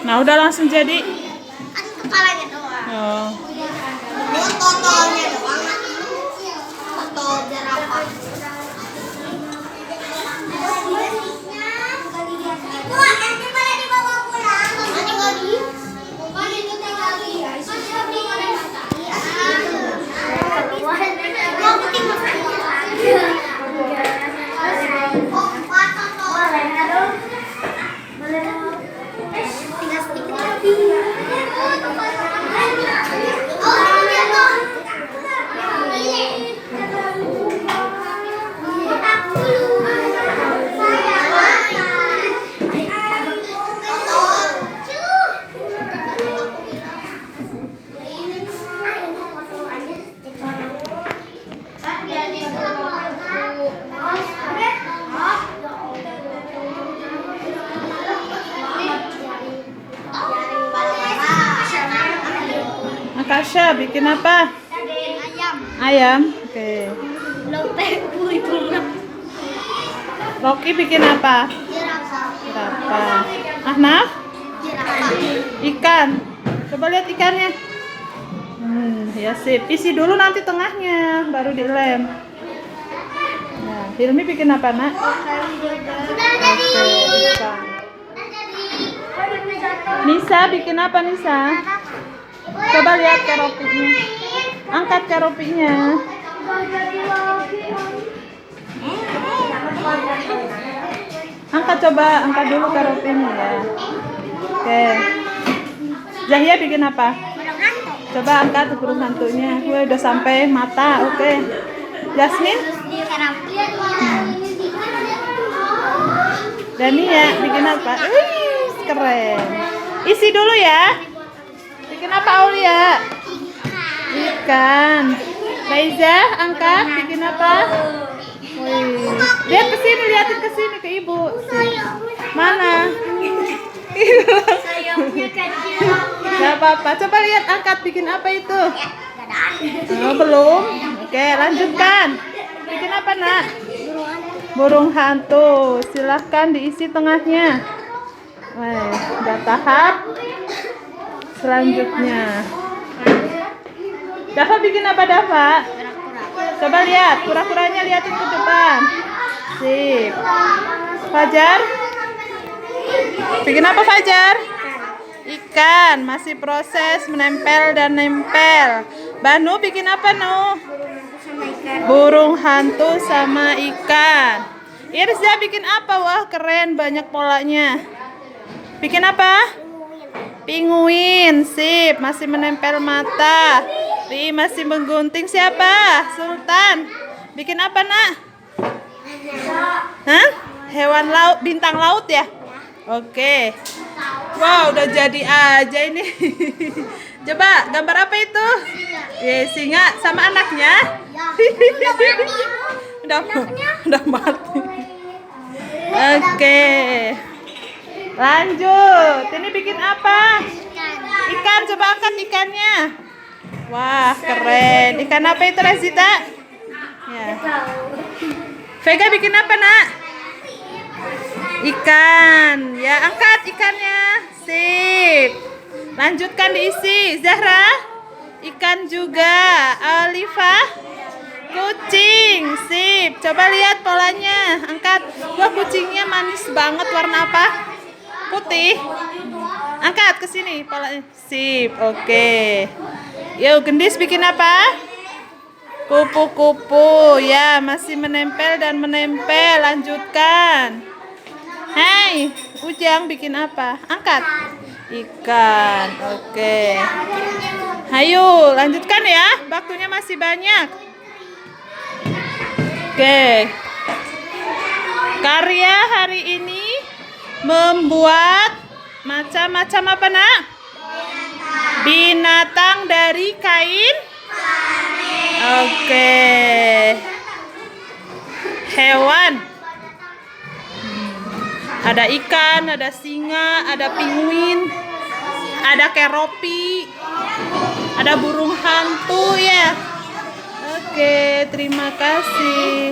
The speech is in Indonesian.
Nah, udah langsung jadi. Kan kepalanya doang. Oh. Totolnya doang. Totol jerapah. Ibu, nanti pada dibawa pulang. Nanti nggak di. Bukan itu tinggal di. Mau putih tinggal sedikit lagi. Akasha bikin apa? Ayam. Ayam. Oke. Lope bunga. Rocky bikin apa? Jerapah. Jerapah. Ahnaf? Jerapah. Ikan. Coba lihat ikannya. Ya sip. Isi dulu nanti tengahnya, baru dilem. Nah, Hilmi bikin apa, Nak? Sudah jadi. Oke, ikan. Nisa bikin apa, Nisa? Coba lihat keropinya. Angkat keropinya. Angkat coba, angkat dulu keropinya ya. Oke. Zahia bikin apa? Coba angkat burung hantunya. Gue udah sampai mata. Oke. Jasmine? Dania bikin apa? Wih, keren. Isi dulu ya. Bikin apa Aulia? Ikan. Raiza, angkat. Bikin apa? Wih. Lihat ke sini, liatin ke sini ke ibu. Mana? Gak apa-apa. Coba lihat, angkat. Bikin apa itu? Oh, belum. Oke, lanjutkan. Bikin apa, Nak? Burung hantu. Silahkan diisi tengahnya. Wih, udah tahap selanjutnya. Dava bikin apa, Dava? Coba lihat, kura-kuranya liatin ke depan. Sip. Fajar? Bikin apa, Fajar? Ikan, masih proses menempel dan nempel. Banu bikin apa, Nu? Burung hantu sama ikan. Irza bikin apa? Wah, keren, banyak polanya. Bikin apa? Pinguin, sip, masih menempel mata. Ri masih menggunting. Siapa? Sultan. Bikin apa, Nak? Hah? Hewan laut, bintang laut ya? Oke. Wow, udah jadi aja ini. Coba gambar apa itu? Ya, singa sama anaknya. Udah mati. Oke. Lanjut. Ini bikin apa? Ikan, coba angkat ikannya. Wah, keren. Ikan apa itu, Razita? Ya. Vega bikin apa, Nak? Ikan. Ya, angkat ikannya. Sip. Lanjutkan diisi. Zahra? Ikan juga. Alifah? Kucing. Sip. Coba lihat polanya. Angkat. Wah, kucingnya manis banget. Warna apa? Putih. Angkat ke sini polanya. Sip. Oke. Yuk, gendis bikin apa? Kupu-kupu. Ya, masih menempel dan menempel. Lanjutkan. Hai, Ujang bikin apa? Angkat. Ikan. Oke. Hayu, lanjutkan ya. Waktunya masih banyak. Oke. Karya hari ini membuat macam-macam apa, Nak? Binatang dari kain. Oke. Hewan. Ada ikan, ada singa, ada pinguin, ada keropi, ada burung hantu ya. Oke, terima kasih.